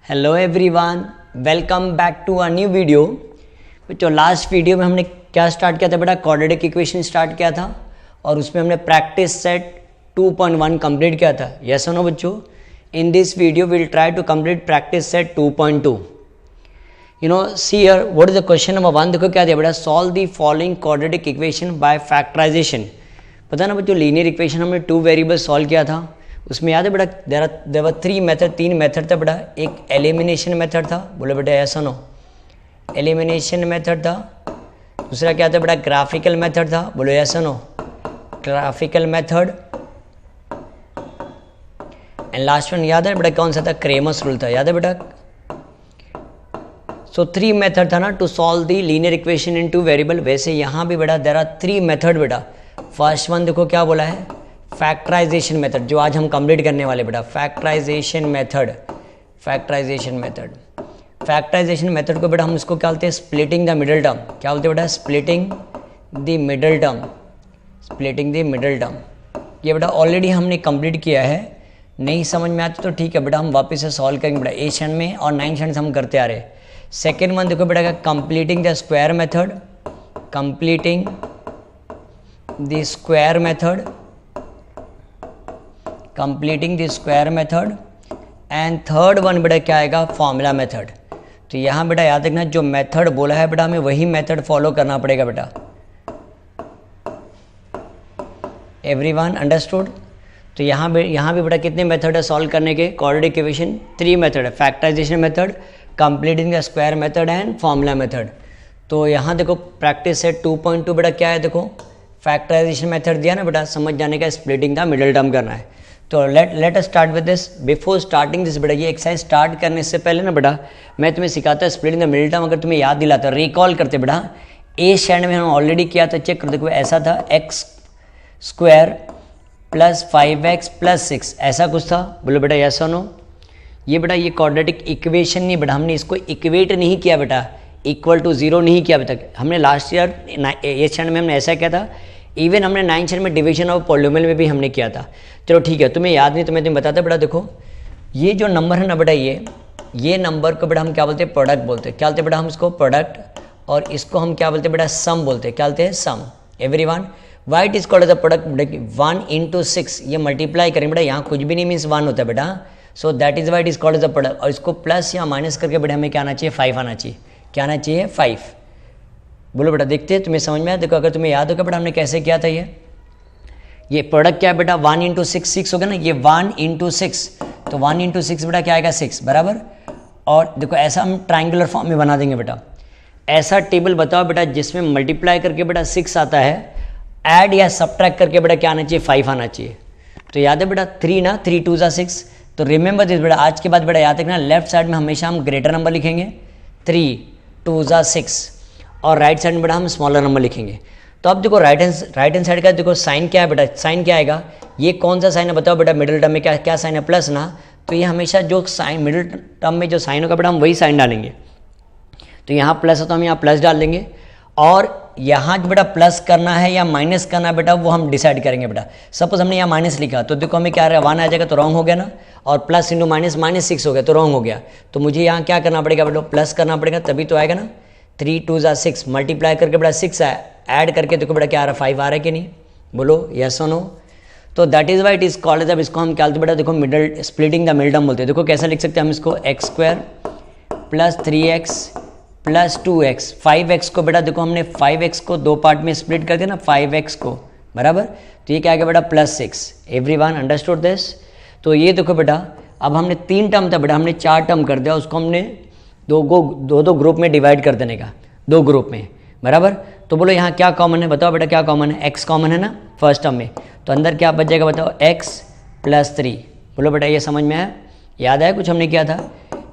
Hello everyone, welcome back to a new video. तो last video में हमने क्या स्टार्ट किया था बेटा? क्वाड्रेटिक इक्वेशन स्टार्ट किया था और उसमें हमने प्रैक्टिस सेट 2.1 कंप्लीट किया था। यस और नो बच्चों? In this video will try to complete practice set 2.2। You know see here what is the question number 1। देखो क्या दिया बेटा? Solve the following quadratic equation by factorization. पता ना बच्चों, लीनियर इक्वेशन हमने 2 वेरिएबल सॉल्व किया था। उसमें याद है बेटा देयर वर 3 मेथड, 3 मेथड था बेटा। एक एलिमिनेशन मेथड था, बोलो बेटा ऐसा नो, एलिमिनेशन मेथड था। दूसरा क्या था बेटा? ग्राफिकल मेथड था, बोलो ऐसा no, graphical method. And last one याद है बेटा कौन सा था? क्रेमर्स रूल था, याद है बेटा? सो 3 मेथड था ना to solve the linear equation in 2 variable. वैसे यहाँ भी बेटा देयर आर 3 मेथड बेटा। फर्स्ट वन देखो क्या बोला है? फैक्टराइजेशन मेथड, जो आज हम कंप्लीट करने वाले बेटा। Factorization method, factorization method, factorization method को बेटा हम इसको क्या बोलते हैं? Splitting the middle term. क्या बोलते हैं बेटा? Splitting the middle term, splitting the middle term. ये बेटा ऑलरेडी हमने कंप्लीट किया है। नहीं समझ में आती तो ठीक है बेटा, हम वापस से सॉल्व करेंगे बेटा। 8 क्षण में और 9 क्षण से हम करते आ रहे हैं। सेकेंड वन देखो बेटा, completing the square method, completing the square method, completing the square method. And third one बेटा क्या आएगा? Formula method. तो यहाँ बेटा याद रखना, जो मेथड बोला है बेटा हमें वही मेथड फॉलो करना पड़ेगा बेटा। Everyone understood? तो यहाँ भी बेटा कितने मेथड है सॉल्व करने के? क्वाड्रेटिक इक्वेशन 3 मेथड है, factorization method, completing the square method and formula method. तो यहाँ देखो प्रैक्टिस सेट 2.2 बेटा क्या है? देखो फैक्टराइजेशन मेथड दिया ना बेटा, समझ जाने का, स्प्लिटिंग द मिडिल टर्म करना है। तो let us start with this. Before starting this बेटा, ये एक्सरसाइज स्टार्ट करने से पहले ना बेटा मैं तुम्हें सिखाता स्प्लिटिंग द मिडिल टर्म। अगर तुम्हें याद दिलाता, रिकॉल करते बेटा, ए स्टैंड में हम ऑलरेडी किया था, चेक कर देखो। ऐसा था x square plus 5x plus 6, ऐसा कुछ था, बोलो बेटा यस और नो? ये बेटा ये क्वाड्रेटिक इक्वेशन नहीं बेटा, हमने इसको इक्वेट नहीं किया बेटा, इक्वल टू 0 नहीं किया अभी तक। हमने लास्ट ईयर ये क्षण में हमने ऐसा किया था। इवन हमने 9 क्षण में डिवीजन ऑफ पॉलिनोमियल में भी हमने किया था। चलो ठीक है, तुम्हें याद नहीं तो मैं तुम्हें बताता बेटा। देखो ये जो नंबर है ना बेटा, ये नंबर को बेटा हम क्या बोलते हैं? प्रोडक्ट बोलते हैं। क्या बोलते हैं बेटा हम इसको? प्रोडक्ट। और इसको हम क्या बोलते हैं बेटा? सम बोलते हैं। क्या बोलते हैं? Sum. Everyone, why it is called as a product? 1 into 6 ये मल्टीप्लाई करेंगे बेटा, यहाँ कुछ भी नहीं मीन्स 1 होता है बेटा। So that is why it is called as a product. और इसको प्लस या माइनस करके बेटा हमें क्या आना चाहिए? 5 आना चाहिए। क्या आना चाहिए? 5। बोलो बेटा, देखते हैं तुम्हें समझ में आया? देखो अगर तुम्हें याद होगा बेटा हमने कैसे किया था। ये प्रोडक्ट क्या है बेटा? 1 into 6, 6 होगा ना, ये 1 into 6, तो 1 into 6 बेटा क्या आएगा? 6 बराबर। और देखो ऐसा हम ट्राइंगुलर फॉर्म में बना देंगे बेटा। ऐसा टेबल बताओ बेटा जिसमें मल्टीप्लाई करके बेटा 6 आता है, ऐड या सब्ट्रैक्ट करके बेटा क्या आना चाहिए? 5 आना चाहिए। तो याद है बेटा 3 ना, 3 2 जा 6। तो रिमेंबर दिस बेटा, आज के बाद बेटा याद रखना, लेफ्ट साइड में हमेशा हम ग्रेटर नंबर लिखेंगे, 3 2 जा 6, और राइट साइड में बेटा हम स्मॉलर नंबर लिखेंगे। तो अब देखो राइट हैंड साइड का देखो साइन क्या है बेटा? साइन क्या आएगा? ये कौन सा साइन है बताओ बेटा? मिडिल टर्म में क्या साइन है? प्लस ना। तो ये हमेशा जो साइन मिडिल टर्म में जो साइन होगा बेटा हम वही साइन डालेंगे। तो यहाँ प्लस है तो हम यहाँ प्लस डाल देंगे। और यहाँ बेटा प्लस करना है या माइनस करना है बेटा, वो हम डिसाइड करेंगे बेटा। सपोज हमने यहाँ माइनस लिखा तो देखो हमें क्या आ रहा है? 1 आ जाएगा तो रॉन्ग हो गया ना। और प्लस इंटू माइनस, -6 हो गया तो रॉन्ग हो गया। तो मुझे यहाँ क्या करना पड़ेगा बेटा? प्लस करना पड़ेगा, तभी तो आएगा ना। 3 2 जा 6 मल्टीप्लाई करके बेटा 6 आया, ऐड करके देखो बेटा क्या आ रहा है? 5 आ रहा है कि नहीं? बोलो यस और नो? तो that is why it is called. जब इसको हम क्या बोलते बेटा? देखो middle, splitting the middle term बोलते हैं। देखो कैसा लिख सकते हैं हम इसको? x square plus 3x plus 2x। 5x को बेटा देखो हमने 5x को 2 पार्ट में स्प्लिट कर दिया ना, 5x को बराबर। तो ये क्या आ गया बेटा? प्लस 6। Everyone understood this? तो ये देखो बेटा अब हमने 3 टर्म था बेटा, हमने 4 टर्म कर दिया। उसको हमने दो ग्रुप में डिवाइड कर देने का, 2 ग्रुप में बराबर। तो बोलो यहाँ क्या कॉमन है? बताओ बेटा क्या कॉमन है? x कॉमन है ना फर्स्ट टर्म में। तो अंदर क्या बच जाएगा बताओ? x plus 3। बोलो बेटा ये समझ में आया? याद आया कुछ हमने किया था?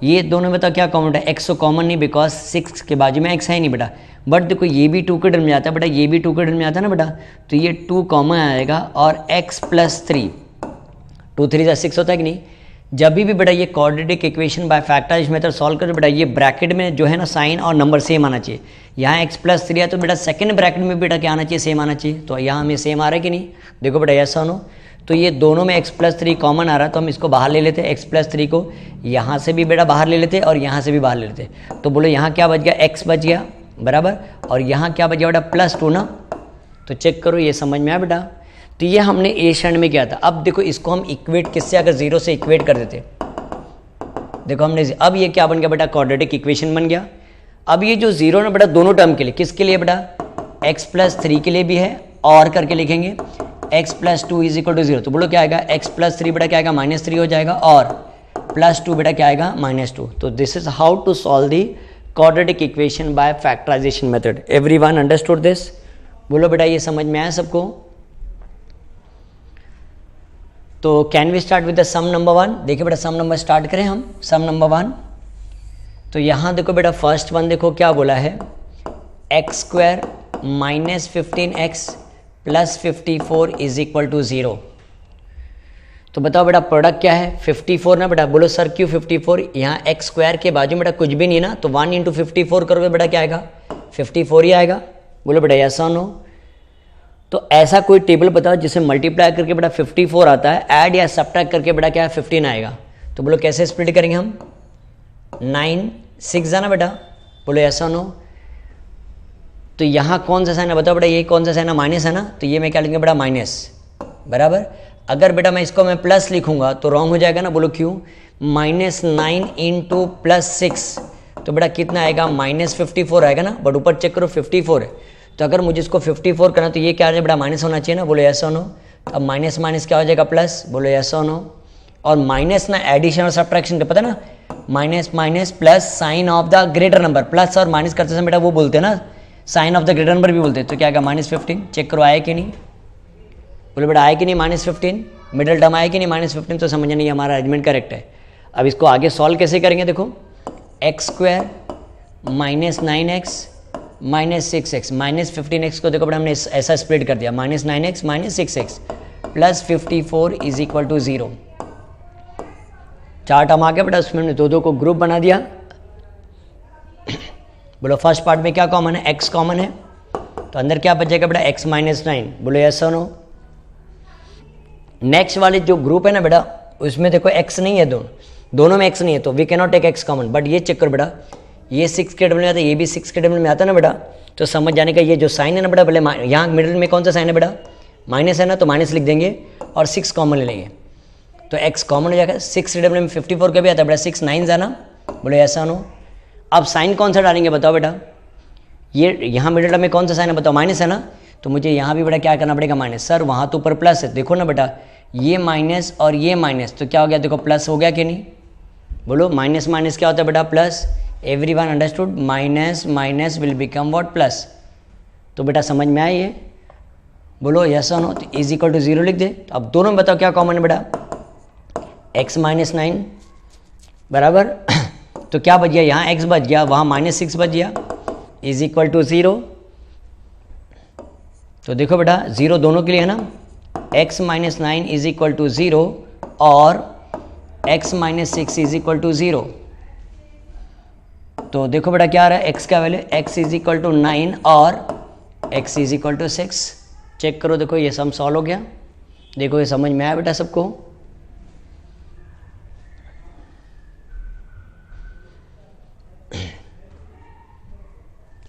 ये दोनों में तो क्या कॉमन है? x तो कॉमन नहीं, बिकॉज 6 के बाजू में x है ही नहीं बेटा। बट देखो ये भी 2 के टर्म में आता है बेटा, ये भी 2 के टर्म में आता है ना बेटा। तो ये 2 कॉमन आएगा और x प्लस 3, 2 3 जा 6 होता है कि नहीं? जब भी बेटा ये quadratic equation by factorization method solve करो बेटा, ये ब्रैकेट में जो है ना साइन और नंबर सेम आना चाहिए। यहाँ x प्लस 3 है तो बेटा सेकंड ब्रैकेट में बेटा क्या आना चाहिए? सेम आना चाहिए। तो यहाँ हमें सेम आ रहा है कि नहीं? देखो बेटा यस और नो? तो ये दोनों में x प्लस 3 कॉमन आ रहा है, तो हम इसको बाहर ले लेते हैं, x प्लस 3 को यहाँ से भी बेटा बाहर ले लेते और यहाँ से भी बाहर ले लेते। तो बोलो यहाँ क्या बच गया, x बच गया बराबर, और यहाँ क्या बच गया बेटा +2 ना। तो चेक करो ये समझ में आया बेटा। तो ये हमने ए क्षण में किया था। अब देखो इसको हम इक्वेट किससे, अगर 0 से इक्वेट कर देते, देखो हमने, अब ये क्या बन गया बेटा, क्वाड्रेटिक इक्वेशन बन गया। अब ये जो 0 ना बेटा दोनों टर्म के लिए, किसके लिए बेटा, x प्लस 3 के लिए भी है, और करके लिखेंगे x plus 2 is equal to 0। तो बोलो क्या आएगा, x प्लस 3 बेटा क्या आएगा -3 हो जाएगा, और +2 बेटा क्या आएगा -2। तो this is how to solve the quadratic equation by factorization method. Everyone understood this? बोलो बेटा ये समझ में आया सबको? तो can we start with the sum number 1। देखिए बेटा सम नंबर स्टार्ट करें हम, सम नंबर 1। तो यहाँ देखो बेटा फर्स्ट वन देखो क्या बोला है, x² - 15x + 54 is equal to 0। तो बताओ बेटा प्रोडक्ट क्या है, 54 ना बेटा। बोलो सर क्यों 54, यहाँ x² के बाजू में बेटा कुछ भी नहीं ना, तो 1 × 54 करोगे बेटा क्या आएगा, 54 ही आएगा। बोलो बेटा यस और नो। तो ऐसा कोई टेबल बताओ जिसे मल्टीप्लाई करके बेटा 54 आता है, ऐड या सब्ट्रैक्ट करके बेटा क्या है 15 आएगा। तो बोलो कैसे स्प्लिट करेंगे हम, 9 6 है ना बेटा। बोलो यस और नो। तो यहाँ कौन सा साइन है बताओ बेटा, ये कौन सा साइन है, माइनस है ना, तो ये मैं क्या लिखूंगा बेटा माइनस बराबर। अगर बेटा मैं इसको मैं प्लस लिखूंगा तो रॉन्ग हो जाएगा ना। बोलो क्यों, -9 × +6 तो बेटा कितना आएगा, -54 आएगा ना। बट ऊपर चेक करो 54 है, तो अगर मुझे इसको 54 करना तो ये क्या है बेटा माइनस होना चाहिए ना। बोलो यस और नो। अब माइनस माइनस क्या हो जाएगा प्लस, बोलो यस और नो। और माइनस ना एडिशन और सब्ट्रैक्शन का पता ना, minus minus plus sign of the greater number, plus और माइनस करते समय बेटा वो बोलते हैं ना, sign of the greater number भी बोलते हैं। तो क्या आएगा -15। चेक करो आया कि नहीं, बोलो बेटा आया कि नहीं -15, मिडिल टर्म आया कि नहीं -15। तो समझ नहीं हमारा अरेंजमेंट करेक्ट है। अब इसको आगे सॉल्व कैसे करेंगे, देखो x² - 9x - 6x -15x को देखो बेटा हमने ऐसा स्प्लिट कर दिया, -9x - 6x + 54 is equal to 0। चार टर्म आ गया बेटा, उसमें हमने दो को ग्रुप बना दिया। बोलो फर्स्ट पार्ट में क्या कॉमन है, x कॉमन है, तो अंदर क्या बचेगा बेटा x - 9। बोलो यस और नो। नेक्स्ट वाले जो ग्रुप है ना बेटा उसमें देखो x नहीं है, दोनों में x नहीं है, तो we can not take x common. But ये चेक करो बेटा, ये 6 के टेबल में आता है, ये भी 6 के टेबल में आता है ना बेटा। तो समझ जाने का ये जो साइन है ना बेटा, पहले यहाँ मिडिल में कौन सा साइन है बेटा, माइनस है ना, तो माइनस लिख देंगे और 6 कॉमन ले लेंगे, तो x कॉमन हो जाएगा। 6 के टेबल में 54 का भी आता है बेटा, 6 9 जाना। बोलो ऐसा नो। अब साइन कौन सा डालेंगे बताओ बेटा, ये यहाँ मिडिल टर्म में कौन सा साइन है बताओ, माइनस है ना, तो मुझे यहाँ भी बेटा क्या करना पड़ेगा माइनस। सर वहाँ तो ऊपर प्लस है, देखो ना बेटा ये माइनस और ये माइनस, तो क्या हो गया देखो प्लस हो गया कि नहीं। बोलो माइनस माइनस क्या होता है बेटा plus. Everyone understood, minus minus will become what, plus. तो बेटा समझ में आया ये, बोलो यस और नो। तो इज इक्वल टू 0 लिख दे। तो अब दोनों में बताओ क्या कॉमन है बेटा, x - 9 बराबर तो क्या बच गया, यहाँ x बच गया, वहाँ -6 बच गया, इज इक्वल टू 0। तो देखो बेटा 0 दोनों के लिए है ना, x - 9 इज इक्वल टू 0 और x - 6 इज इक्वल टू 0। तो देखो बेटा क्या आ रहा है, x का value x is equal to 9 और x is equal to 6। Check करो, देखो ये सम सॉल्व हो गया। देखो ये समझ में आया बेटा सबको।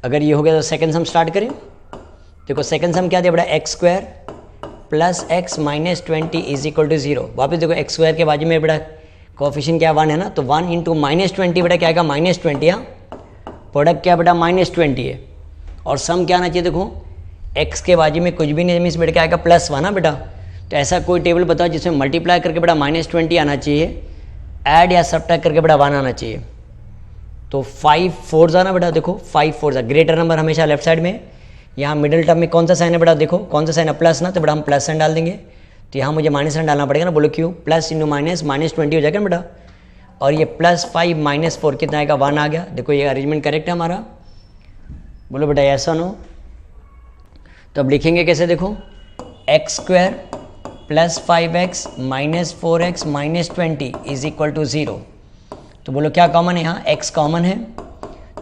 अगर ये हो गया तो सेकंड सम स्टार्ट करें। देखो सेकंड सम क्या दिया बेटा, x² + x - 20 is equal to 0। वापस देखो x² के बाजू में बेटा कोफिशिएंट क्या 1 है ना, तो 1 × -20 बेटा क्या आएगा -20। यहाँ प्रोडक्ट क्या बेटा -20 है, और सम क्या आना चाहिए देखो, x के बाजू में कुछ भी नहीं, मीन्स बेटा क्या आएगा +1 ना बेटा। तो ऐसा कोई टेबल बताओ जिसमें मल्टीप्लाई करके बेटा -20 आना चाहिए, ऐड या सब्ट्रैक्ट करके बेटा 1 आना चाहिए। तो 5 4 ना बेटा, देखो 5 4 ग्रेटर नंबर हमेशा लेफ्ट साइड में। यहाँ मिडिल टर्म में कौन सा साइन है बेटा, देखो कौन सा साइन है प्लस ना, तो बेटा हम प्लस साइन डाल देंगे। तो यहाँ मुझे माइनस साइन डालना पड़ेगा ना। बोलो क्यों, प्लस × माइनस -20 हो जाएगा ना बेटा। और ये +5 - 4 कितना आएगा, 1 आ गया। देखो ये अरेंजमेंट करेक्ट है हमारा। बोलो बेटा ऐसा नो। तो अब लिखेंगे कैसे, देखो x² + 5x - 4x - 20 is equal to 0। तो बोलो क्या कॉमन है, यहाँ x कॉमन है,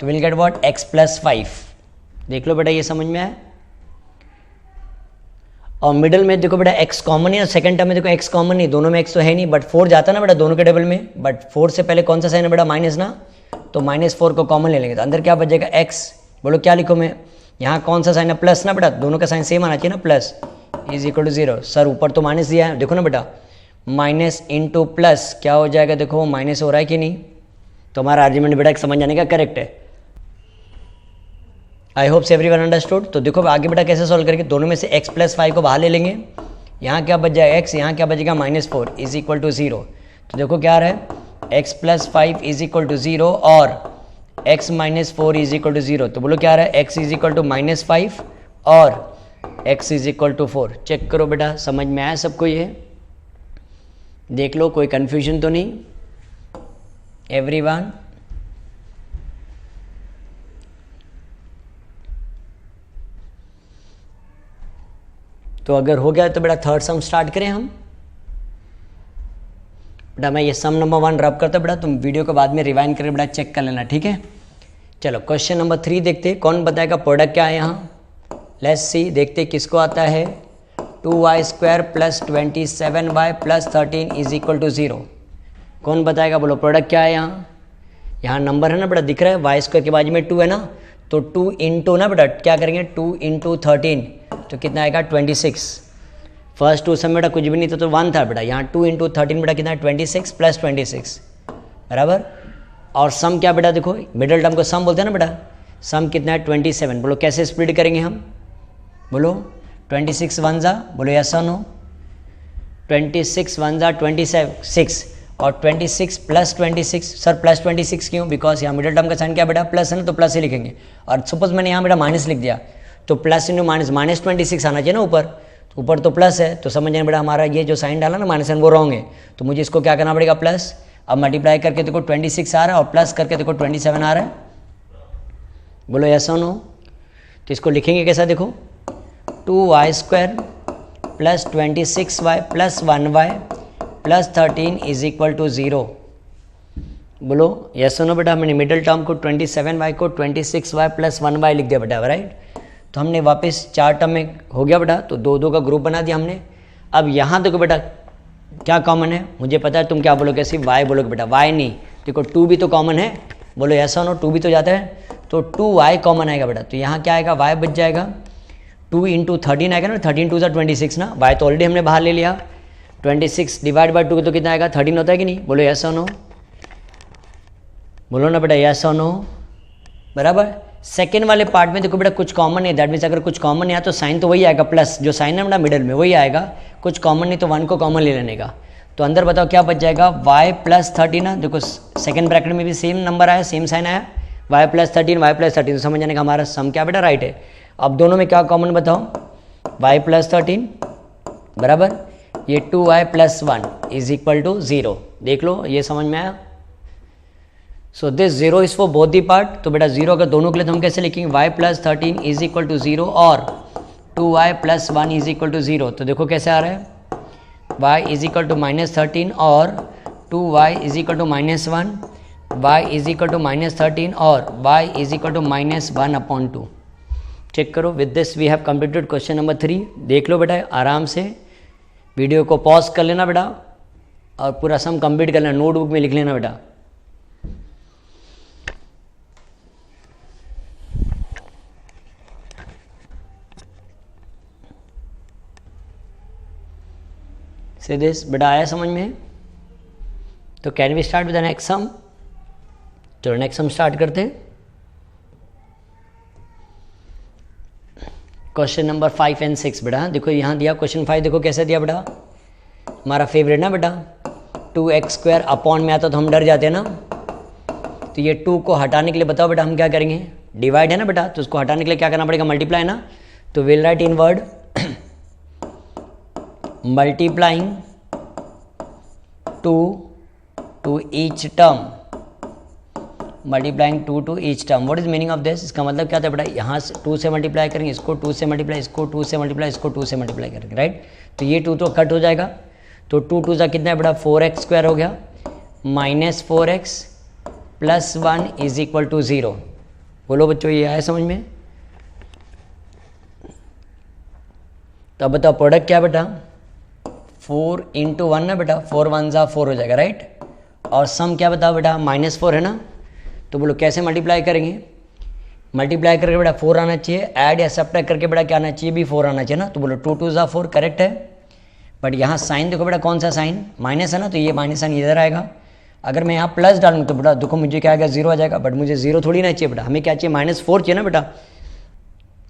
तो विल गेट व्हाट x + 5। देख लो बेटा ये समझ में आया। और मिडल में देखो बेटा x कॉमन है, और सेकंड टर्म में देखो x कॉमन नहीं, दोनों में x तो है नहीं, बट 4 जाता ना बेटा दोनों के टेबल में, बट 4 से पहले कौन सा साइन है बेटा, माइनस ना, तो -4 को कॉमन ले लेंगे, तो अंदर क्या बचेगा x, बोलो क्या लिखो मैं, यहाँ कौन सा साइन है, प्लस ना बेटा, दोनों का साइन सेम आना चाहिए ना, plus is equal to 0। Sir ऊपर तो माइनस दिया है, देखो ना बेटा, माइनस इंटू प्लस क्या हो जाएगा, देखो माइनस हो रहा है कि नहीं, तो हमारा आर्ग्यूमेंट बेटा समझ जाने का करेक्ट है। I hope everyone understood. तो देखो आगे बेटा कैसे सॉल्व करेंगे, दोनों में से x प्लस 5 को बाहर ले लेंगे, यहाँ क्या बच जाएगा x, यहाँ क्या बचेगा -4 इज इक्वल टू 0। तो देखो क्या आ रहा है, x plus 5 is equal to 0 और x minus 4 is equal to 0। तो बोलो क्या आ रहा है, x इज इक्वल टू -5 और x is equal to 4। Check करो बेटा समझ में आया सबको, ये देख लो कोई कन्फ्यूजन तो नहीं एवरीवन। तो अगर हो गया तो बेटा थर्ड सम स्टार्ट करें हम। बेटा मैं ये सम नंबर 1 रब करता बेटा, तुम वीडियो को बाद में रिवाइंड करके बेटा चेक कर लेना, ठीक है। चलो क्वेश्चन नंबर 3 देखते, कौन बताएगा प्रोडक्ट क्या है यहाँ, लेट्स सी, देखते किसको आता है, 2y² plus 27y plus 13 is equal to 0। कौन बताएगा, बोलो प्रोडक्ट क्या है यहाँ, यहाँ नंबर है ना बेटा दिख रहा है, y² के बाजू में 2 है ना, तो 2 इंटू ना बेटा क्या करेंगे, 2 इंटू 13 तो कितना आएगा 26। फर्स्ट 2 सम बेटा कुछ भी नहीं था तो 1 था बेटा, यहाँ 2 इंटू 13 बेटा कितना है 26 प्लस 26 बराबर। और सम क्या बेटा देखो, मिडिल टर्म को सम बोलते हैं ना बेटा, सम कितना है 27। बोलो कैसे स्प्लिट करेंगे हम, बोलो 26 1 जा, बोलो यस और नो, 26 1 जा 26 और 26 प्लस 26। सर प्लस 26 क्यों, बिकॉज यहाँ मिडिल टर्म का साइन क्या बेटा प्लस है ना, तो प्लस ही लिखेंगे। और सपोज मैंने यहाँ बेटा माइनस लिख दिया, तो प्लस इंटू माइनस, -26 आना चाहिए ना ऊपर, ऊपर तो प्लस है, तो समझ जाए बेटा हमारा ये जो साइन डाला ना माइनस वो रॉन्ग है, तो मुझे इसको क्या करना पड़ेगा प्लस। अब मल्टीप्लाई करके देखो 26 आ रहा है और प्लस करके देखो 27 आ रहा है, बोलो यस और नो। तो इसको लिखेंगे कैसा, देखो 2y² plus 26y plus 1y plus 13 is equal to 0। बोलो यस और नो बेटा। मैंने मिडिल टर्म को 27y को 26y प्लस 1y लिख दिया बेटा, राइट। तो हमने वापस 4 टर्म में हो गया बेटा, तो 2 का ग्रुप बना दिया हमने। अब यहाँ देखो बेटा क्या कॉमन है, मुझे पता है तुम क्या बोलोगे, सिर्फ y बोलोगे बेटा, y नहीं, देखो 2 भी तो कॉमन है, बोलो ऐसा नो 2 भी तो जाता है, तो 2y कॉमन आएगा बेटा, तो यहाँ क्या आएगा y बच जाएगा, 2 इंटू 13 आएगा ना, 13 2 26 ना, y तो ऑलरेडी हमने बाहर ले लिया, 26 डिवाइड बाई 2 तो कितना आएगा 13 होता है कि नहीं, बोलो ऐसा नो, बोलो ना बेटा ऐसा नो बराबर। सेकेंड वाले पार्ट में देखो बेटा कुछ कॉमन है, दैट मीन्स अगर कुछ कॉमन नहीं आया तो साइन तो वही आएगा, प्लस जो साइन है बेटा मिडिल में वही आएगा, कुछ कॉमन नहीं तो 1 को कॉमन ले लेने का। तो अंदर बताओ क्या बच जाएगा, y प्लस 13 ना, देखो सेकंड ब्रैकेट में भी सेम नंबर आया, सेम साइन आया, y प्लस 13 तो समझ जाने का हमारा सम क्या बेटा राइट है। अब दोनों में क्या कॉमन बताओ, y प्लस 13 बराबर ये 2y plus 1 is equal to 0, देख लो ये समझ में आया। So this 0 is for both the part, तो बेटा 0 अगर दोनों के लिए तो हम कैसे लिखेंगे, y plus 13 is equal to 0 और 2y plus 1 is equal to 0। तो देखो कैसे आ रहा है, y इज इक्वल टू -13 और 2y is equal to -1, y is equal to -13 और y is equal to -1/2। Check करो, with this we have completed question number 3। देख लो बेटा आराम से, वीडियो को पॉज कर लेना बेटा और पूरा सम कंप्लीट कर लेना, नोटबुक में लिख लेना बेटा। से दिस बेटा आया समझ में, तो can we start with the next sum. चलो नेक्स्ट सम स्टार्ट करते हैं। क्वेश्चन नंबर 5 एंड 6 बेटा, देखो यहाँ दिया क्वेश्चन 5, देखो कैसे दिया बेटा, हमारा फेवरेट ना बेटा, 2x² अपॉन में आता तो हम डर जाते हैं ना, तो ये 2 को हटाने के लिए बताओ बेटा हम क्या करेंगे, डिवाइड है ना बेटा, तो उसको हटाने के लिए क्या करना पड़ेगा, मल्टीप्लाई ना, तो will write in word multiplying 2 to each term, multiplying 2 to each term। What is meaning of this, इसका मतलब क्या था बेटा, यहाँ से 2 से मल्टीप्लाई करेंगे, इसको 2 से मल्टीप्लाई, इसको 2 से मल्टीप्लाई, इसको 2 से मल्टीप्लाई करेंगे, राइट। तो ये 2 तो कट हो जाएगा, तो 2 2 जा कितना है बेटा 4x² हो गया, -4x plus 1 is equal to 0। बोलो बच्चों ये आया समझ में, तो अब बताओ प्रोडक्ट क्या बेटा, 4 इंटू 1 ना बेटा, 4 1 जा 4 हो जाएगा राइट। और सम क्या बताओ बेटा, -4 है ना। तो बोलो कैसे मल्टीप्लाई करेंगे, मल्टीप्लाई करके बेटा 4 आना चाहिए, ऐड या सब्ट्रैक्ट करके बेटा क्या आना चाहिए, भी 4 आना चाहिए ना। तो बोलो 2 2 जा 4 करेक्ट है। बट यहाँ साइन देखो बेटा कौन सा साइन, माइनस है ना, तो ये माइनस साइन इधर आएगा। अगर मैं यहाँ प्लस डालूँ तो बेटा देखो मुझे क्या आएगा, 0 आ जाएगा। बट मुझे 0 थोड़ी ना चाहिए बेटा, हमें क्या चाहिए, -4 चाहिए ना बेटा।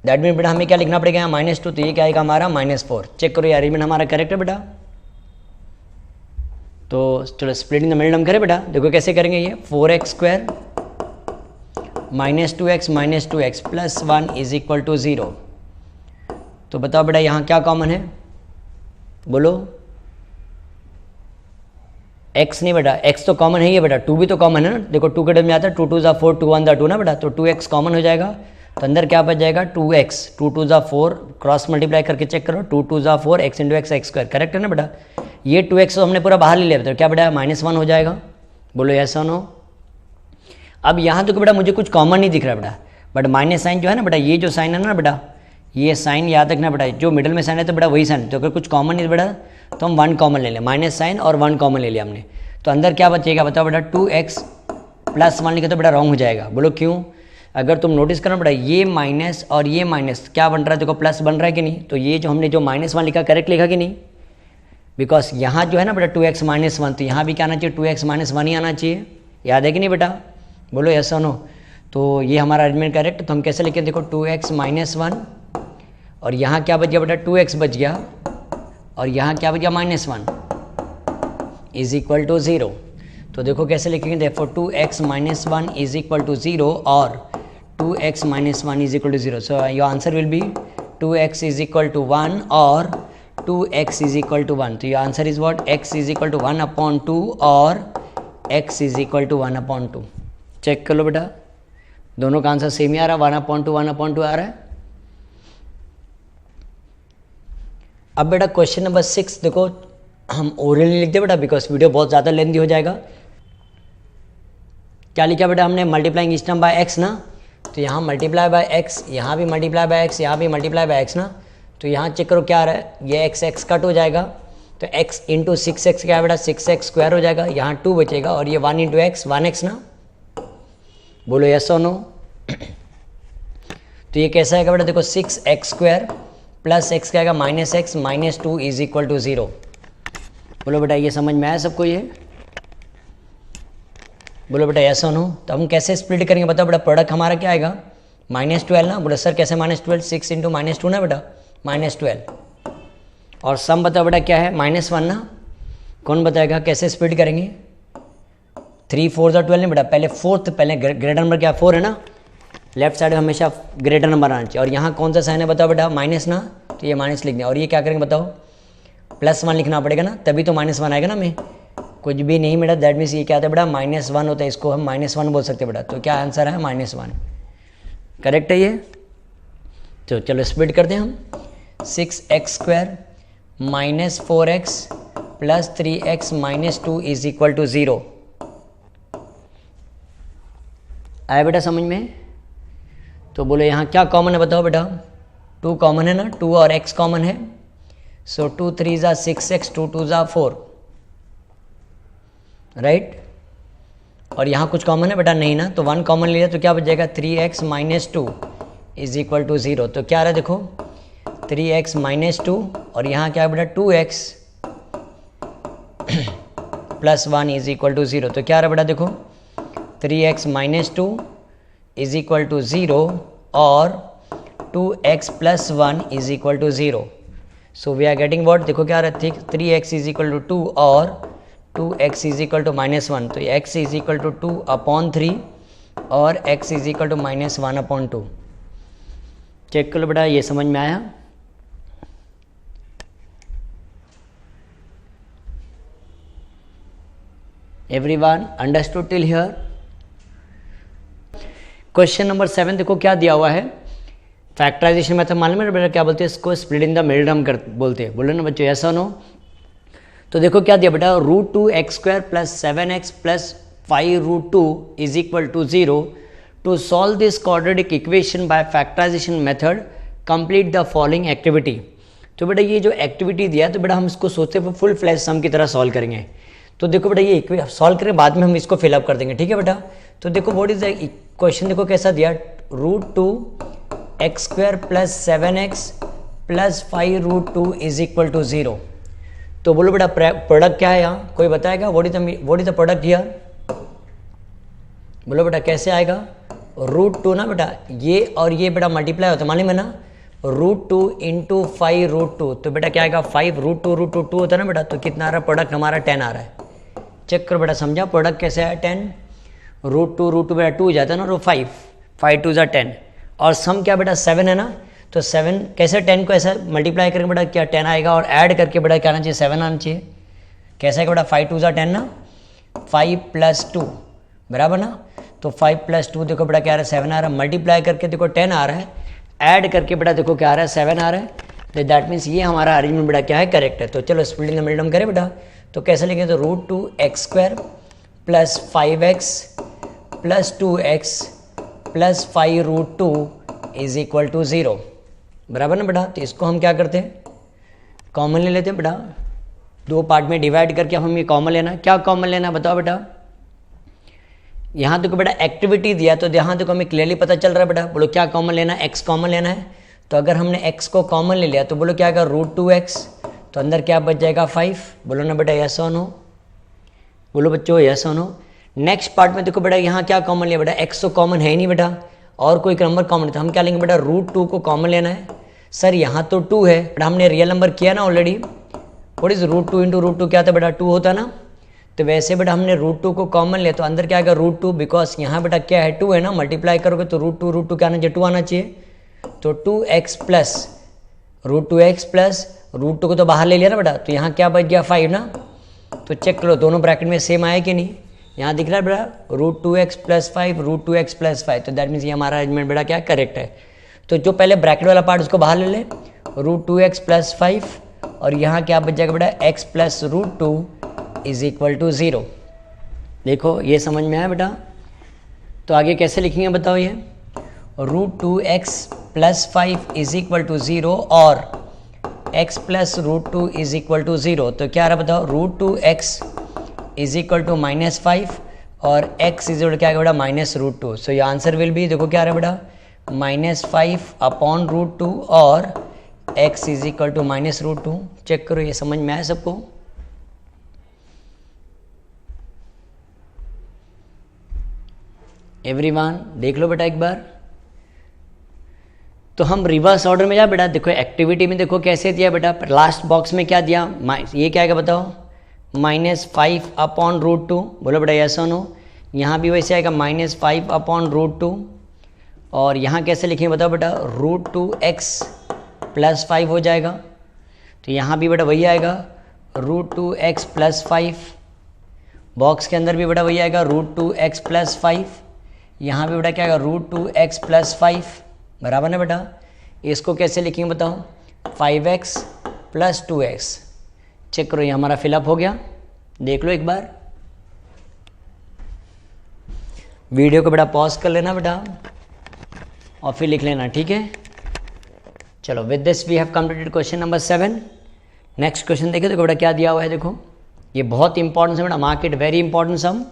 दैट मीन बेटा हमें क्या लिखना पड़ेगा यहाँ -2, तो ये क्या आएगा हमारा -4। चेक करो ये अरेंजमेंट हमारा करेक्ट है बेटा। तो चलो स्प्लिटिंग द मिडिल टर्म करें बेटा, देखो कैसे करेंगे ये, 4x² -2x plus 1 is equal to 0। तो बताओ बेटा यहाँ क्या कॉमन है, बोलो। x नहीं बेटा, x तो कॉमन है ही है बेटा, 2 भी तो कॉमन है ना। देखो 2 के टर्म में आता है 2 2 जा 4 2 1 जा 2 ना बेटा, तो 2x कॉमन हो जाएगा। तो अंदर क्या बच जाएगा 2x, 2 2 जा 4, क्रॉस मल्टीप्लाई करके चेक करो, 2 2 जा 4 x into x x² correct है ना बेटा। ये 2x तो हमने पूरा बाहर ले लिया, तो क्या बेटा -1 हो जाएगा, बोलो यस और नो। अब यहाँ तो बेटा मुझे कुछ कॉमन नहीं दिख रहा बेटा, बट माइनस साइन जो है ना बेटा, ये जो साइन है ना बेटा, ये साइन याद रखना बेटा, जो मिडिल में साइन है तो बेटा वही साइन। तो अगर कुछ कॉमन नहीं बेटा तो हम 1 कॉमन ले लें, माइनस साइन और 1 कॉमन ले लिया हमने। तो अंदर क्या बचेगा बताओ बेटा, 2x प्लस 1 लिखे तो बेटा रॉन्ग हो जाएगा, बोलो क्यों। अगर तुम नोटिस करना बेटा, ये माइनस और ये माइनस क्या बन रहा है, देखो प्लस बन रहा है कि नहीं। तो ये जो हमने जो -1 लिखा करेक्ट लिखा कि नहीं, बिकॉज यहाँ जो है ना बेटा 2x -1, तो यहाँ भी क्या आना चाहिए 2x -1 ही आना चाहिए, याद है कि नहीं बेटा, बोलो यस और नो। तो ये हमारा अरेंजमेंट करेक्ट। तो हम कैसे लिखें, देखो 2x -1 और यहाँ क्या बच गया बेटा 2x बच गया, और यहाँ क्या बच गया -1 इज इक्वल टू 0। तो देखो कैसे लिखेंगे, देखो 2x -1 इज इक्वल टू 0 और 2x -1 is equal to 0। So your answer will be 2x is equal to 1 और 2x इज इक्वल टू 1। तो your answer is what, x is equal to 1/2 और x is equal to 1/2। Check कर लो बेटा, दोनों का answer same ही आ रहा है, 1/2 1/2 आ रहा है। अब बेटा क्वेश्चन नंबर 6 देखो, हम ओरली लिख दे बेटा, बिकॉज वीडियो बहुत ज़्यादा लेंथी हो जाएगा। क्या लिखा बेटा हमने, multiplying each term by x ना, तो यहाँ मल्टीप्लाई बाय x, यहाँ भी मल्टीप्लाई बाय x, यहाँ भी मल्टीप्लाई बाय x ना। तो यहाँ चेक करो क्या आ रहा है, ये x कट हो जाएगा, तो x इंटू 6x क्या है बेटा 6x² हो जाएगा, यहाँ 2 बचेगा, और ये 1 इंटू x 1x ना, बोलो यस और नो। तो ये कैसा आएगा बेटा, देखो 6x² प्लस x क्या आएगा -x -2 इज इक्वल टू 0। बोलो बेटा ये समझ में आया सबको, ये बोलो बेटा यस और नो। तो हम कैसे स्प्लिट करेंगे बताओ बेटा, प्रोडक्ट हमारा क्या आएगा -12 ना, बोलो सर कैसे -12, 6 इंटू -2 ना बेटा -12, और सम बताओ बेटा क्या है -1 ना, कौन बताएगा कैसे स्प्लिट करेंगे, 3 4 12 नहीं बेटा, पहले फोर्थ, पहले ग्रेटर नंबर क्या 4 है ना, लेफ्ट साइड में हमेशा ग्रेटर नंबर आना चाहिए। और यहाँ कौन सा साइन है बताओ बेटा माइनस ना, तो ये माइनस लिखना है, और ये क्या करेंगे बताओ +1 लिखना पड़ेगा ना, तभी तो -1 आएगा ना। में कुछ भी नहीं बेटा, दैट मीन्स ये क्या होता है बेटा -1 होता है, इसको हम -1 बोल सकते हैं बेटा। तो क्या आंसर है -1, करेक्ट है ये। तो चलो स्प्लिट करते हैं हम, 6x² -4x plus 3x -2 is equal to 0। आया बेटा समझ में। तो बोलो यहाँ क्या कॉमन है बताओ बेटा, 2 कॉमन है ना, 2 और x कॉमन है, सो 2 3 जा 6x 2 2 जा 4 राइट। और यहाँ कुछ कॉमन है बेटा नहीं ना, तो 1 कॉमन लिया तो क्या बच जाएगा 3x -2 इज इक्वल टू 0। तो क्या आ रहा है देखो 3x -2 और यहाँ क्या है बेटा 2x plus 1 is equal to 0। तो क्या आ रहा है बेटा देखो 3x -2 इज इक्वल टू 0 और 2x plus 1 is equal to 0। So we are getting what, देखो क्या आ रहा है 3x इज इक्वल टू 2 और 2x इज इक्वल टू -1। तो x इज इक्वल टू 2/3 और x is equal to -1/2। Check कर लो बेटा ये समझ में आया। Everyone understood till here. Question number 7 देखो क्या दिया हुआ है, फैक्टराइजेशन मेथड मालूम है बेटा क्या बोलते हैं इसको, split in the middle term बोलते हैं, बोलो ना बच्चों ऐसा नो। तो देखो क्या दिया बेटा √2x² plus 7x plus 5√2 is equal to 0। To solve this quadratic equation by factorization method complete the following activity. तो बेटा ये जो एक्टिविटी दिया है तो बेटा हम इसको सोचते हैं फुल फ्लैश सम की तरह सॉल्व करेंगे। तो देखो बेटा ये सॉल्व करें, बाद में हम इसको फिलअप कर देंगे, ठीक है बेटा। तो देखो व्हाट इज द क्वेश्चन, देखो कैसा दिया, √2x² + 7x + 5√2 is equal to 0। तो बोलो बेटा प्रोडक्ट क्या है यहाँ, कोई बताएगा what is the product here? बोलो बेटा कैसे आएगा, √2 ना बेटा, ये और ये बेटा मल्टीप्लाई होता है, मालूम है ना, √2 × 5√2। तो बेटा क्या आएगा, 5 √2 2 होता है ना बेटा, तो कितना आ रहा है प्रोडक्ट हमारा 10 आ रहा है। चेक करो बेटा, समझा प्रोडक्ट कैसे है 10, √2 बेटा 2 हो जाता है ना, और 5 2 = 10, और सम क्या बेटा 7 है ना, तो 7 कैसे 10 को ऐसा मल्टीप्लाई करके बेटा क्या 10 आएगा, और ऐड करके बेटा क्या आना चाहिए 7 आना चाहिए। कैसे आएगा बेटा 5 2 = 10 ना, 5 + 2 बराबर ना, तो 5 + 2 देखो बेटा क्या आ रहा है 7 आ रहा है, मल्टीप्लाई करके देखो 10 आ रहा है, ऐड करके बेटा देखो क्या आ रहा है 7 आ रहा है। तो दैट मीन्स ये हमारा अरेंजमेंट बेटा क्या है, करेक्ट है। तो चलो स्प्लिटिंग द मिडिल करें बेटा, तो कैसे लिखें, तो √2x² + 5x + 2x + 5√2 is equal to 0 बराबर ना बेटा। तो इसको हम क्या करते हैं, कॉमन ले लेते हैं बेटा, दो पार्ट में डिवाइड करके हम ये कॉमन लेना, क्या कॉमन लेना बताओ बेटा। यहाँ देखो बेटा एक्टिविटी दिया, तो यहाँ देखो हमें क्लियरली पता चल रहा है बेटा, बोलो क्या कॉमन लेना है, x कॉमन लेना है। तो अगर हमने x को कॉमन ले लिया तो बोलो क्या आएगा √2x, तो अंदर क्या बच जाएगा 5, बोलो ना बेटा यस और नो, बोलो बच्चों यस और नो। नेक्स्ट पार्ट में देखो बेटा यहाँ क्या कॉमन लिया बेटा, x तो कॉमन है ही नहीं बेटा, और कोई नंबर कॉमन है, तो हम क्या लेंगे बेटा √2 को कॉमन लेना है। सर यहाँ तो 2 है बेटा, हमने रियल नंबर किया ना ऑलरेडी, व्हाट इज √2 × √2 क्या था बेटा 2 होता ना, तो वैसे बेटा हमने √2 को कॉमन लिया, तो अंदर क्या आएगा √2, बिकॉज यहाँ बेटा क्या है 2 है ना, मल्टीप्लाई करोगे तो √2 क्या आना चाहिए 2 आना चाहिए। तो 2x + √2x + √2 को तो बाहर ले लिया ना बेटा, तो यहाँ क्या बच गया 5 ना। तो चेक करो दोनों ब्रैकेट में सेम आया कि नहीं, यहाँ दिख रहा है बेटा √2x + 5 √2x + 5, तो दैट मीन्स ये हमारा अरेंजमेंट बेटा क्या करेक्ट है। तो जो पहले ब्रैकेट वाला पार्ट उसको बाहर ले ले, √2x + 5, और यहाँ क्या बच जाएगा बेटा x + √2 इज इक्वल टू 0। देखो ये समझ में आया बेटा। तो आगे कैसे लिखेंगे बताओ, ये √2x + 5 इज इक्वल टू 0 और x + √2 इज इक्वल टू 0। तो क्या आ रहा बताओ, √2x इज इक्वल टू -5 और x इज इक्वल क्या आएगा बेटा -√2। सो ये आंसर विल बी, देखो क्या आ रहा है बेटा -5/√2 और x is equal to -√2। Check करो ये समझ में आया सबको। एवरीवन देख लो बेटा एक बार। तो हम रिवर्स ऑर्डर में जा बेटा, देखो एक्टिविटी में देखो कैसे दिया बेटा, लास्ट बॉक्स में क्या दिया, ये क्या आएगा बताओ -5/√2, बोलो बेटा यस और नो। यहाँ भी वैसे आएगा -5/√2, और यहाँ कैसे लिखेंगे बताओ बेटा, √2x + 5 हो जाएगा। तो यहाँ भी बेटा वही आएगा √2x + 5, बॉक्स के अंदर भी बेटा वही आएगा √2x + 5, यहाँ भी बेटा क्या आएगा √2x + 5 बराबर ना बेटा। इसको कैसे लिखेंगे बताओ, 5x + 2x। चेक करो ये हमारा फिलअप हो गया, देख लो एक बार। वीडियो को बेटा पॉज कर लेना बेटा और फिर लिख लेना, ठीक है। चलो with this we have completed question number 7। Next question देखो, देखो बेटा क्या दिया हुआ है, देखो ये बहुत इंपॉर्टेंट है बेटा, मार्केट वेरी इंपॉर्टेंट सम।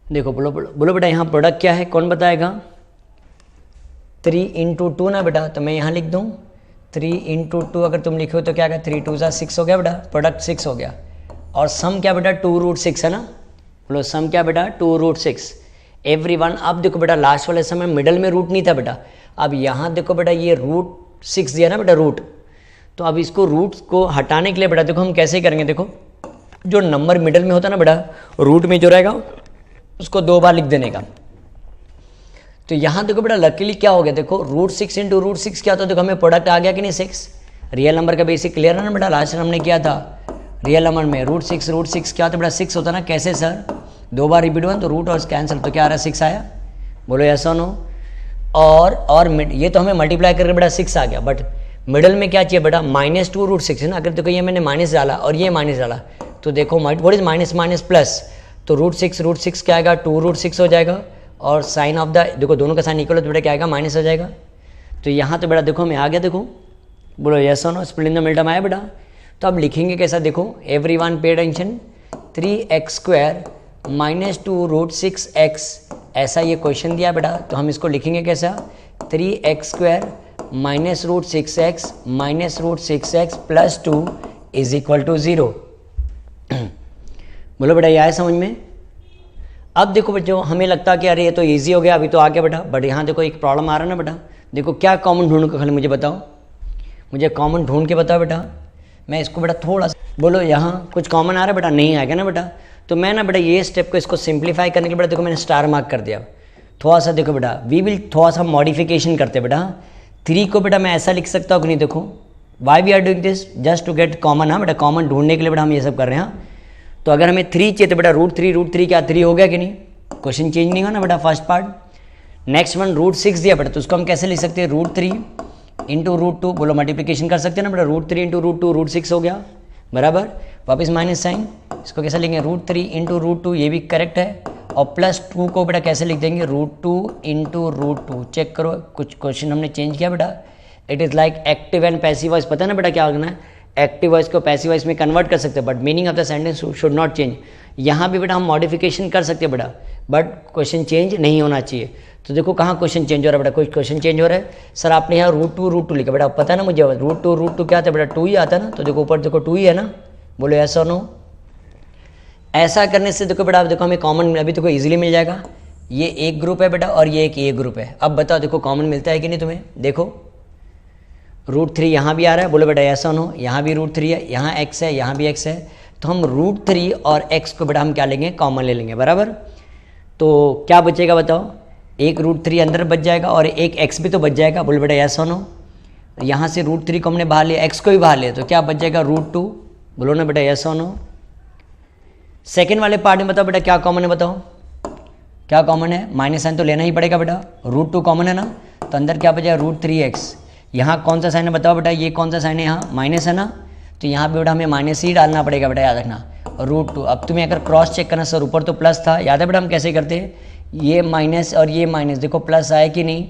देखो बोलो बेटा यहाँ प्रोडक्ट क्या है, कौन बताएगा, 3 × 2 ना बेटा, तो मैं यहाँ लिख दूँ 3 × 2, अगर तुम लिखो तो क्या आएगा 3 2 = 6 हो गया बेटा, प्रोडक्ट 6 हो गया। और सम क्या बेटा 2√6 है ना, बोलो सम क्या बेटा 2√6। एवरीवन अब देखो बेटा लास्ट वाले समय मिडल में रूट नहीं था बेटा, अब यहाँ देखो बेटा ये √6 दिया ना बेटा रूट, तो अब इसको रूट को हटाने के लिए बेटा देखो हम कैसे करेंगे, देखो जो नंबर मिडल में होता है ना बेटा, रूट में जो रहेगा उसको 2 बार लिख देने का। तो यहाँ देखो बेटा लकीली क्या हो गया, देखो √6 × √6 क्या होता है, देखो हमें प्रोडक्ट आ गया कि नहीं 6। रियल नंबर का बेसिक क्लियर है ना बेटा, लास्ट हमने किया था रियल नंबर में √6 क्या होता है बेटा 6 होता है ना। कैसे सर, 2 बार रिपीट हुआ तो रूट और कैंसिल, तो क्या आ रहा है 6 आया, बोलो यस और नो। और ये तो हमें मल्टीप्लाई करके बेटा 6 आ गया, बट मिडल में क्या चाहिए बेटा -2√6 है ना। अगर देखो ये मैंने माइनस डाला और ये माइनस डाला, तो देखो व्हाट इज माइनस प्लस, तो √6 क्या आएगा 2√6 हो जाएगा, और साइन ऑफ द देखो दोनों का साइन इक्वल है तो बेटा क्या आएगा माइनस हो जाएगा। तो यहाँ तो बेटा देखो मैं आ गया, देखो बोलो यस और no, split in the middle term आया बेटा। तो अब लिखेंगे कैसा, देखो everyone pay attention, 3x² -2√6x, ऐसा ये क्वेश्चन दिया बेटा। तो हम इसको लिखेंगे कैसा, 3x² -√6x -√6x + 2 = 0। बोलो बेटा ये आया समझ में। अब देखो बच्चों, हमें लगता है कि अरे ये तो इजी हो गया, अभी तो आ गया बेटा, बट यहाँ देखो एक प्रॉब्लम आ रहा है ना बेटा। देखो क्या कॉमन ढूंढ के, खाली मुझे बताओ, मुझे कॉमन ढूंढ के बताओ बेटा। मैं इसको बेटा थोड़ा सा, बोलो यहाँ कुछ कॉमन आ रहा है बेटा, नहीं आएगा ना बेटा। तो मैं ना बेटा ये स्टेप को इसको सिंप्लीफाई करने के लिए बेटा देखो मैंने स्टार मार्क कर दिया। थोड़ा सा देखो बेटा, वी विल थोड़ा सा मॉडिफिकेशन करते बेटा। 3 को बेटा मैं ऐसा लिख सकता हूँ कि नहीं, देखो why we are doing this, just to get common. हाँ बेटा, कॉमन ढूंढने के लिए बेटा हम ये सब कर रहे हैं। तो अगर हमें 3 चाहिए तो बेटा √3 क्या 3 हो गया कि नहीं, क्वेश्चन चेंज नहीं हुआ ना बेटा, फर्स्ट पार्ट। नेक्स्ट वन √6 दिया बेटा, तो उसको हम कैसे लिख सकते हैं, √3 × √2, बोलो मल्टीप्लिकेशन कर सकते हैं ना बेटा, √3 × √2 √6 हो गया बराबर, वापस माइनस साइन, इसको कैसे लिखेंगे, √3 × √2, ये भी करेक्ट है। और +2 को बेटा कैसे लिख देंगे, √2 × √2। चेक करो, कुछ क्वेश्चन हमने चेंज किया बेटा। It is like active and passive voice, पता है ना बेटा क्या होना है, एक्टिव वॉइस को पैसिव वॉइस में कन्वर्ट कर सकते हैं, but meaning of the sentence should not change. यहाँ भी बेटा हम मॉडिफिकेशन कर सकते हैं बेटा, बट क्वेश्चन चेंज नहीं होना चाहिए। तो देखो कहाँ क्वेश्चन चेंज हो रहा है बेटा, कोई क्वेश्चन चेंज हो रहा है सर, आपने यहाँ √2 लिखा बेटा, पता है ना मुझे √2 क्या आता है बेटा, 2 ही आता है ना। तो देखो ऊपर देखो 2 ही है ना, बोलो यस और नो। ऐसा करने से देखो बेटा, देखो हमें कॉमन अभी देखो इजीली मिल जाएगा। ये एक ग्रुप है बेटा और ये एक ए ग्रुप है। अब बताओ देखो कॉमन मिलता है कि नहीं तुम्हें, देखो √3 यहाँ भी आ रहा है, बोलो बेटा यस और नो। यहाँ भी √3 है, यहाँ x है, यहाँ भी x है। तो हम √3 और x को बेटा हम क्या लेंगे, कॉमन ले लेंगे बराबर। तो क्या बचेगा बताओ, एक √3 अंदर बच जाएगा और एक x भी तो बच जाएगा, बोलो बेटा यस और नो। यहाँ से √3 को हमने बाहर लिया, x को भी बाहर लिया, तो क्या बच जाएगा √2, बोलो ना बेटा यस और नो। सेकेंड वाले पार्ट में बताओ बेटा क्या कॉमन है, बताओ क्या कॉमन है, माइनस साइन तो लेना ही पड़ेगा बेटा, √2 कॉमन है ना, तो अंदर क्या बचा √3x। यहाँ कौन सा साइन है बताओ बेटा, ये कौन सा साइन है, यहाँ माइनस है ना, तो यहाँ पे बेटा हमें माइनस ही डालना पड़ेगा बेटा, याद रखना √2। अब तुम्हें अगर क्रॉस चेक करना सर, ऊपर तो प्लस था, याद है बेटा हम कैसे करते हैं, ये माइनस और ये माइनस, देखो प्लस आया कि नहीं,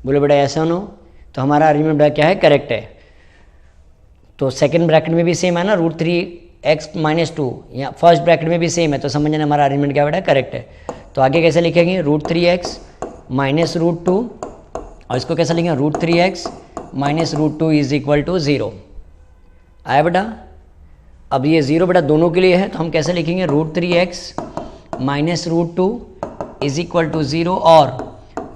बोलो बेटा ऐसा हो। तो हमारा अरेंजमेंट बेटा क्या है, करेक्ट है। तो सेकंड ब्रैकेट में भी सेम है ना, √3x - 2, यहाँ फर्स्ट ब्रैकेट में भी सेम है, तो समझ लेना हमारा अरेंजमेंट क्या बेटा, करेक्ट है। तो आगे कैसे लिखेंगे, √3x - √2, और इसको कैसे लिखेंगे, √3x - √2 = 0। आया बेटा। अब ये 0 बेटा दोनों के लिए है, तो हम कैसे लिखेंगे, √3x - √2 = 0 और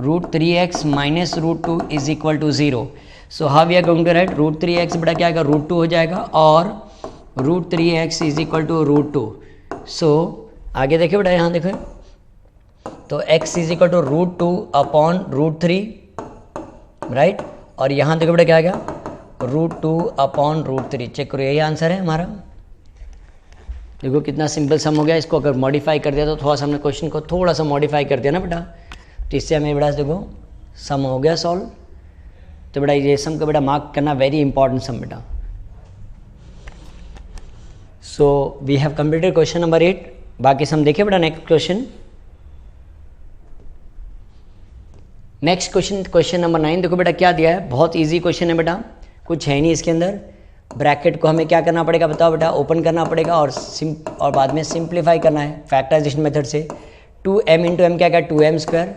√3x - √2 = 0। So how we are going to write, √3x बेटा क्या आएगा, √2 हो जाएगा और √3x = √2। सो आगे देखिए बेटा, यहाँ देखो, तो x = √2/√3 राइट, और यहाँ देखो बेटा क्या आ गया, √2/√3। चेक करो, यही आंसर है हमारा। देखो कितना सिंपल सम हो गया। इसको अगर मॉडिफाई कर दिया तो थोड़ा सा हमने क्वेश्चन को थोड़ा सा मॉडिफाई कर दिया ना बेटा, तो इससे हमें बेटा देखो सम हो गया सॉल्व। तो बेटा ये सम का बेटा मार्क करना वेरी इंपॉर्टेंट सम बेटा। So we have completed question number 8। बाकी सम देखिए बेटा, next question, next question number 9। देखो बेटा क्या दिया है, बहुत इजी क्वेश्चन है बेटा, कुछ है नहीं इसके अंदर। ब्रैकेट को हमें क्या करना पड़ेगा बताओ बेटा, ओपन करना पड़ेगा और बाद में सिंप्लीफाई करना है फैक्टराइजेशन मेथड से। 2m × m क्या आएगा, 2m²,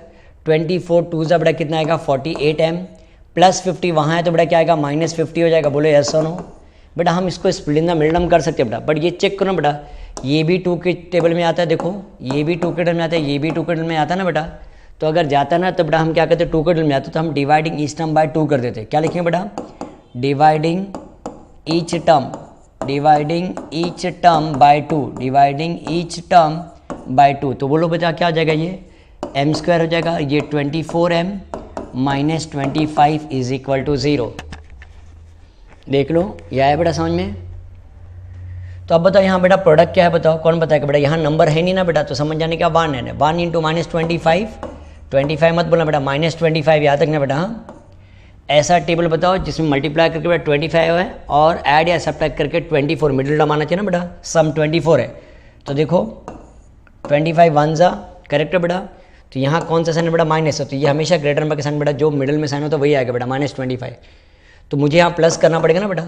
24 2 जा बेटा कितना आएगा, 48m, प्लस 50 वहाँ है तो बेटा क्या आएगा, -50 हो जाएगा। बोलो यस और नो। बेटा हम इसको split in the middle term कर सकते हैं बेटा, बट ये चेक करो बेटा, ये भी 2 के टेबल में आता है, देखो ये भी 2 के टेबल में आता है, ये भी 2 के टेबल में आता है ना बेटा। तो अगर जाता ना तो बेटा हम क्या करते, 2 के टेबल में आते तो हम डिवाइडिंग ईच टर्म बाय 2 कर देते। क्या लिखेंगे बेटा, dividing each term by 2, dividing each term by 2। तो बोलो बेटा क्या हो जाएगा, ये m² हो जाएगा, ये 24m - 25 = 0। देख लो यह है बेटा समझ में। तो अब बताओ यहाँ बेटा प्रोडक्ट क्या है बताओ, कौन बताएगा बेटा, यहाँ नंबर है नहीं ना बेटा, तो समझ जाने का 1 है, 1 × -25 मत बोलना बेटा, -25 याद रखना बेटा। हाँ ऐसा टेबल बताओ जिसमें मल्टीप्लाई करके बेटा 25 है और ऐड या सब्ट्रैक्ट करके 24, मिडिल टर्म आना चाहिए ना बेटा, सम 24 है। तो देखो 25 1 जा, करेक्ट है बेटा। तो यहाँ कौन सा साइन है बेटा, माइनस है, तो ये हमेशा ग्रेटर नंबर के साइन बेटा जो मिडिल में साइन हो तो वही आएगा बेटा, -25। तो मुझे यहाँ प्लस करना पड़ेगा ना बेटा,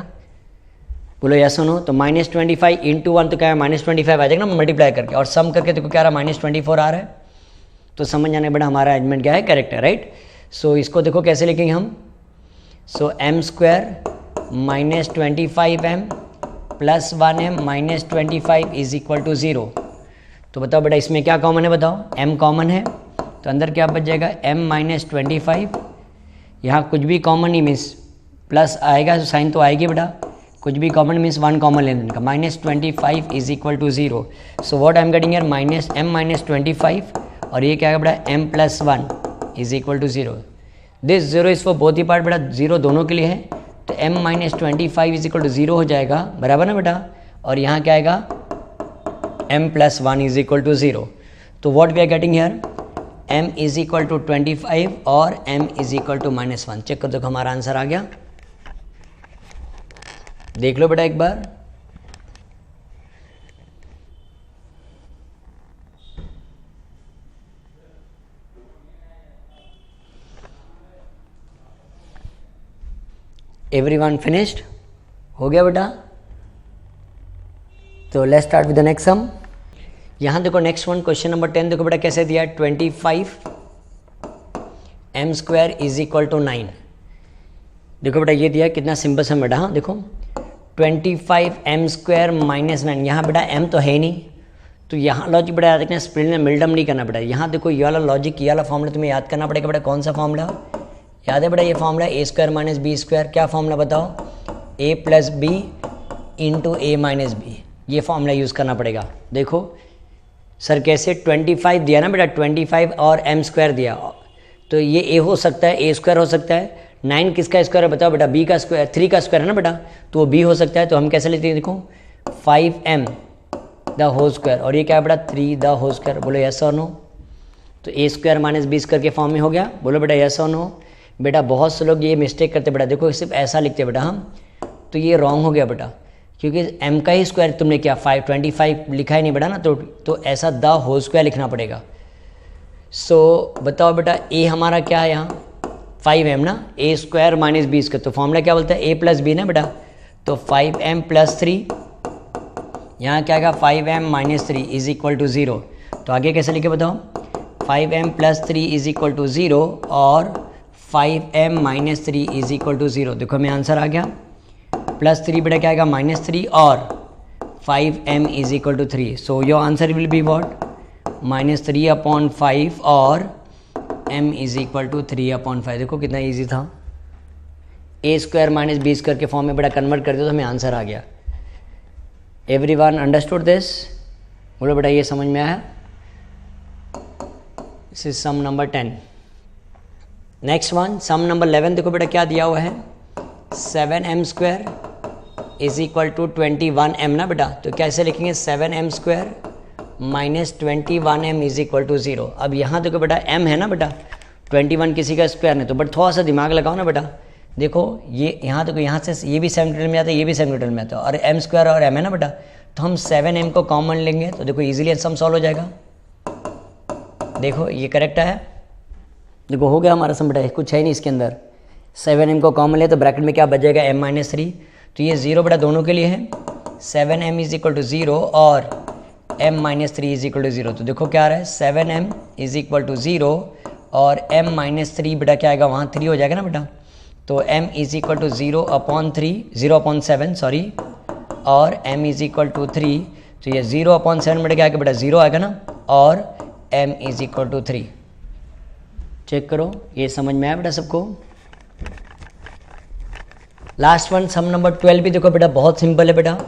बोलो यस और नो। तो -25 इंटू 1 तो क्या है -25 आ जाएगा ना मल्टीप्लाई करके, और सम करके देखो क्या आ रहा है -24 आ रहा है। तो समझ जाने बेटा हमारा अरेंजमेंट क्या है, करेक्ट है, राइट। सो इसको देखो कैसे लिखेंगे हम, सो m² -25m + 1m -25 is equal to 0। तो बताओ बेटा इसमें क्या कॉमन है, बताओ m कॉमन है तो अंदर क्या बच जाएगा m -25, यहाँ कुछ भी कॉमन नहीं मीन्स प्लस आएगा तो साइन तो आएगी बेटा, कुछ भी कॉमन मीन्स 1 कॉमन लेने का, -25 is equal to 0। So what I am getting here m -25 और ये क्या है बेटा m + 1 is equal to 0। This 0 is for both ही पार्ट बेटा, 0 दोनों के लिए है, तो m -25 इज इक्वल टू 0 हो जाएगा, बराबर ना बेटा। और यहाँ क्या आएगा m + 1 इज इक्वल टू 0। तो what we are getting here m is equal to 25 और m is equal to -1। Check कर दो हमारा आंसर आ गया, देख लो बेटा एक बार। एवरीवन फिनिश्ड, हो गया बेटा। तो let's start with the next सम। यहाँ देखो नेक्स्ट वन, क्वेश्चन नंबर 10 देखो बेटा कैसे दिया है, 25m² इज इक्वल टू 9। देखो बेटा ये दिया है, कितना सिंपल सम बेटा। हाँ देखो 25m² -9, यहाँ बेटा m तो है ही नहीं, तो यहाँ लॉजिक बेटा देखना स्प्लिट में मिलडम नहीं करना बेटा। यहाँ देखो ये वाला लॉजिक, ये वाला फॉर्मूला तुम्हें याद करना पड़ेगा बेटा। कौन सा फॉर्मूला याद है बेटा, ये फॉर्मूला a² - b², क्या फॉर्मूला बताओ, a + b into a - b, ये फॉर्मूला यूज़ करना पड़ेगा। देखो सर कैसे, 25 दिया ना बेटा, 25 और m² दिया, तो ये a हो सकता है, a² हो सकता है, 9 किसका स्क्वायर है बताओ बेटा, b का स्क्वायर, 3 का स्क्वायर है ना बेटा, तो वो b हो सकता है। तो हम कैसे लेते हैं देखो 5m द होल स्क्वायर, और ये क्या है बेटा 3 द होल स्क्वायर, बोलो यस और नो। तो a² - b² के फॉर्म में हो गया, बोलो बेटा यस और नो। बेटा बहुत से लोग ये मिस्टेक करते बेटा, देखो सिर्फ ऐसा लिखते बेटा हम, तो ये रॉन्ग हो गया बेटा, क्योंकि m का ही स्क्वायर तुमने क्या 25 लिखा ही नहीं बेटा ना, तो ऐसा द होल स्क्वायर लिखना पड़ेगा। सो बताओ बेटा a हमारा क्या है यहाँ 5m ना, a² - b², तो फॉर्मूला क्या बोलता है a + b ना बेटा, तो 5m + 3, यहाँ क्या आएगा 5m - 3 इज इक्वल टू 0। तो आगे कैसे लिखे बताओ, 5m + 3 इज इक्वल टू 0 और 5m - 3 इज इक्वल टू 0। देखो हमें आंसर आ गया, +3 बेटा क्या आएगा -3 और 5m is equal to 3। So your answer will be what -3/5 और m इज इक्वल टू 3/5। देखो कितना इजी था, a² - b² के फॉर्म में बेटा कन्वर्ट कर दो तो हमें आंसर आ गया। एवरीवन अंडरस्टूड दिस, बोलो बेटा ये समझ में आया। This is sum number 10। Next one sum number 11 देखो बेटा क्या दिया हुआ है, 7m² is equal to 21m ना बेटा, तो कैसे लिखेंगे 7m² - 21m is equal to 0। अब यहाँ देखो बेटा m है ना बेटा, 21 किसी का स्क्वायर नहीं, तो बट थोड़ा सा दिमाग लगाओ ना बेटा। देखो ये यहाँ देखो, यहाँ से ये भी सेम टोटल में आता है, ये भी सेम टोटल में आता है, और m² और m है ना बेटा, तो हम 7m को कॉमन लेंगे तो देखो इजीली सम सॉल्व हो जाएगा। देखो ये करेक्ट है, देखो हो गया हमारा सम बेटा, कुछ है नहीं इसके अंदर, 7m को कॉमन ले तो ब्रैकेट में क्या बच जाएगा m - 3, तो ये 0 बेटा दोनों के लिए है, 7m इज इक्वल टू 0 और m - 3 इज इक्वल टू 0। तो देखो क्या आ रहा है 7m इज इक्वल टू 0 और m - 3 बेटा क्या आएगा, वहाँ 3 हो जाएगा ना बेटा, तो m is equal to 0/7 sorry, और m इज इक्वल टू 3, तो ये 0/7 बेटा क्या आएगा बेटा 0 आएगा ना, और m is equal to 3। Check करो ये समझ में आया बेटा सबको। लास्ट वन सम नंबर 12 भी देखो बेटा बहुत सिंपल है बेटा,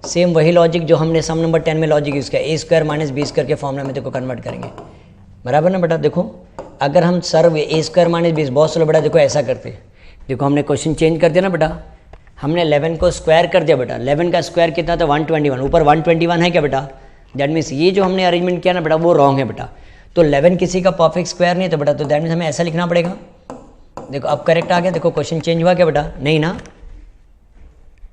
सेम वही लॉजिक जो हमने सम नंबर 10 में लॉजिक यूज़ किया, a² - b² के फॉर्मूला में देखो कन्वर्ट करेंगे, बराबर ना बेटा। देखो अगर हम सर्व a² - b, बहुत से लोग बेटा देखो ऐसा करते हैं, देखो हमने क्वेश्चन चेंज कर दिया ना बेटा, हमने 11 को स्क्वायर कर दिया बेटा, 11 का स्क्वायर कितना था 121, ऊपर 121 है क्या बेटा, दैट मीन्स ये जो हमने अरेंजमेंट किया ना बेटा वो रॉन्ग है बेटा। तो 11 किसी का परफेक्ट स्क्वायर नहीं तो बेटा, तो दैट मीन्स हमें ऐसा लिखना पड़ेगा। देखो अब करेक्ट आ गया, देखो क्वेश्चन चेंज हुआ क्या बेटा, नहीं ना,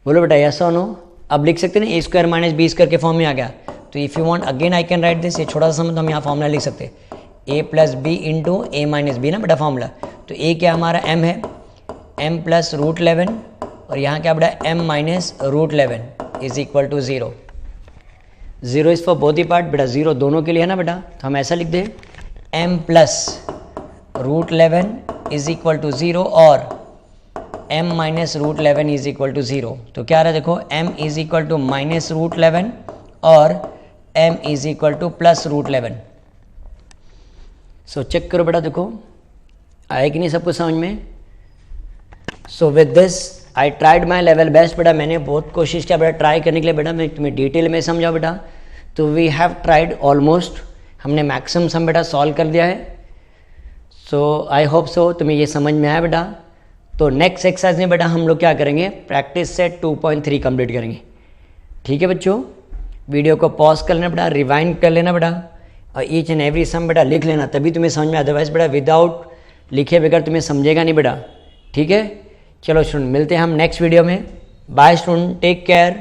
बोलो बेटा यस और नो। अब लिख सकते हैं ना a² - b² के फॉर्म में आ गया, तो if you want again I can write this, ये छोटा सा समझ तो हम यहाँ फॉर्मूला लिख सकते हैं a + b into a - b ना बेटा फॉर्मूला, तो a क्या हमारा m है, m प्लस रूट 11 और यहाँ क्या बेटा m minus root 11 is equal to 0. 0 is for both the part. बेटा 0 दोनों के लिए है ना बेटा, तो हम ऐसा लिख दें m plus root 11 is equal to 0 और m minus root 11 is equal to 0. तो क्या आ रहा है देखो, m is equal to minus root 11 और m is equal to plus root 11. So check करो बेटा, देखो आए कि नहीं सबको समझ में. So with this I tried my level best. बेटा मैंने बहुत कोशिश किया बेटा ट्राई करने के लिए. बेटा मैं तुम्हें डिटेल में समझाऊँ बेटा. तो वी हैव ट्राइड ऑलमोस्ट, हमने मैक्सिमम सम बेटा सॉल्व कर दिया है. सो आई होप सो तुम्हें ये समझ में आया बेटा. तो नेक्स्ट एक्सरसाइज में बेटा हम लोग क्या करेंगे, प्रैक्टिस सेट 2.3 कंप्लीट करेंगे. ठीक है बच्चों, वीडियो को पॉज कर लेना बेटा, रिवाइंड कर लेना बेटा और ईच एंड एवरी सम बेटा लिख लेना, तभी तुम्हें समझ में. अदरवाइज बेटा विदाउट लिखे बगैर तुम्हें समझेगा नहीं बेटा. ठीक है, चलो स्टूडेंट मिलते हैं हम नेक्स्ट वीडियो में. Bye student, take care.